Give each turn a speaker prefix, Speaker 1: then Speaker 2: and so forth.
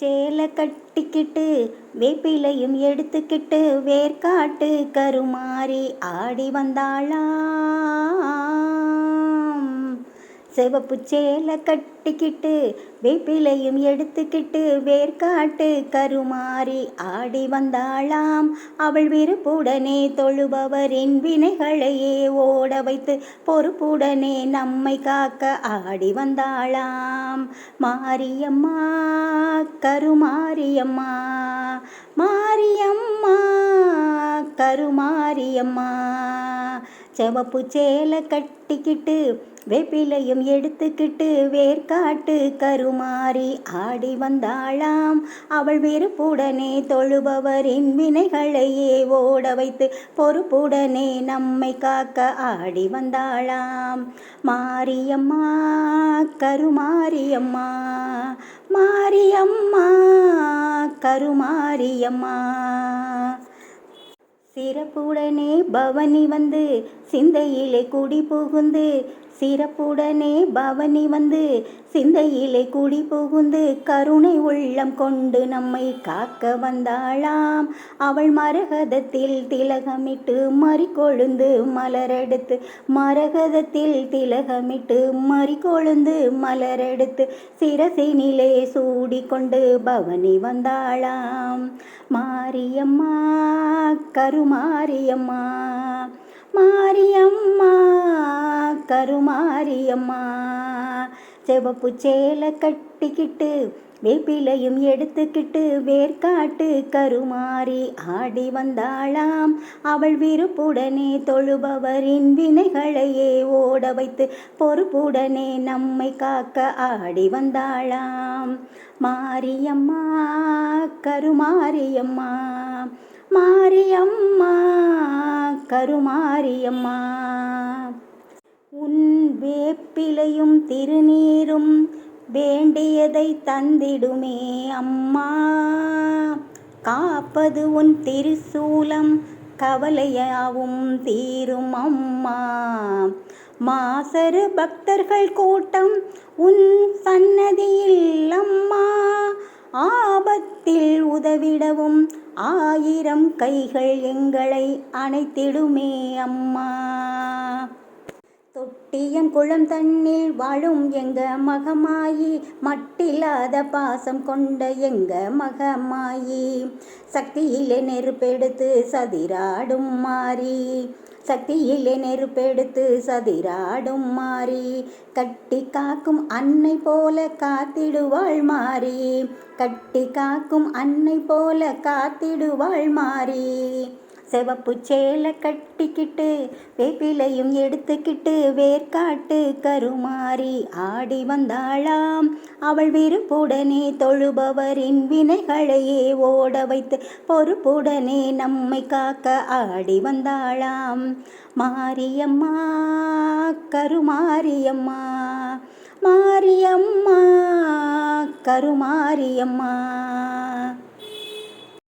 Speaker 1: சேலை கட்டிக்கிட்டு வேப்பிலையும் எடுத்துக்கிட்டு வேர்க்காட்டு கருமாறி ஆடி வந்தாளாம். சிவப்பு சேலை கட்டிக்கிட்டு வேப்பிலையும் எடுத்துக்கிட்டு வேர்க்காட்டு கருமாறி ஆடி வந்தாளாம். அவள் விருப்புடனே தொழுபவரின் வினைகளையே ஓட வைத்து பொறுப்புடனே நம்மை காக்க ஆடி வந்தாளாம். மாரியம்மா கருமாரியம்மா, மாரியம்மா கருமாரியம்மா. சிவப்பு சேலை கட்டிக்கிட்டு வேப்பிலையும் எடுத்துக்கிட்டு வேர்க்காட்டு கருமாறி ஆடி வந்தாளாம். அவள் விருப்புடனே தொழுபவரின் வினைகளையே ஓட வைத்து பொறுப்புடனே நம்மை காக்க ஆடி வந்தாளாம். மாரியம்மா கருமாரியம்மா, மாரியம்மா கருமாரியம்மா. சிறப்புடனே பவனி வந்து சிந்தையிலே குடி புகுந்து, சிறப்புடனே பவனி வந்து சிந்தையிலே குடி புகுந்து கருணை உள்ளம் கொண்டு நம்மை காக்க வந்தாளாம். அவள் மரகதத்தில் திலகமிட்டு மறிக்கொழுந்து மலரெடுத்து, மரகதத்தில் திலகமிட்டு மறிக்கொழுந்து மலரெடுத்து சிரசினிலே சூடிக்கொண்டு பவனி வந்தாளாம். மாரியம்மா கருமாரியம்மா, மாரியம்மா கருமாரியம்மா. சிவப்பு சேலை கட்டிக்கிட்டு வேப்பிலையும் எடுத்துக்கிட்டு வேர்க்காட்டு கருமாறி ஆடி வந்தாளாம். அவள் விருப்புடனே தொழுபவரின் வினைகளையே ஓட வைத்து பொறுப்புடனே நம்மை காக்க ஆடி வந்தாளாம். மாரியம்மா கருமாரியம்மா, மாரியம்மா கருமாரியம்மா. உன் வேப்பிலையும் திருநீரும் வேண்டியதை தந்திடுமே அம்மா, காப்பது உன் திருசூலம் கவலையாவும் தீரும் அம்மா. மாசரு பக்தர்கள் கூட்டம் உன் சன்னதியில் அம்மா, ஆபத்தில் உதவிடவும் ஆயிரம் கைகள் எங்களை அணைத்திடுமே அம்மா. தொட்டியம் குளம் தன்னில் வாழும் எங்க மகமாயி, மட்டில்லாத பாசம் கொண்ட எங்க மகமாயி, சக்தியிலே நெருப்பெடுத்து சதிராடும் மாறி, சக்தியிலே நெருப்பெடுத்து சதிராடும் மாறி, கட்டி காக்கும் அன்னை போல காத்திடுவாள் மாறி, கட்டி காக்கும் அன்னை போல காத்திடுவாள் மாறி. சிவப்பு சேலை கட்டிக்கிட்டு வேப்பிலையும் எடுத்துக்கிட்டு வேர்க்காட்டு கருமாறி ஆடி வந்தாளாம். அவள் விருப்புடனே தொழுபவரின் வினைகளையே ஓட வைத்து பொறுப்புடனே நம்மை காக்க ஆடி வந்தாளாம். மாரியம்மா கருமாரியம்மா, மாரியம்மா கருமாரியம்மா.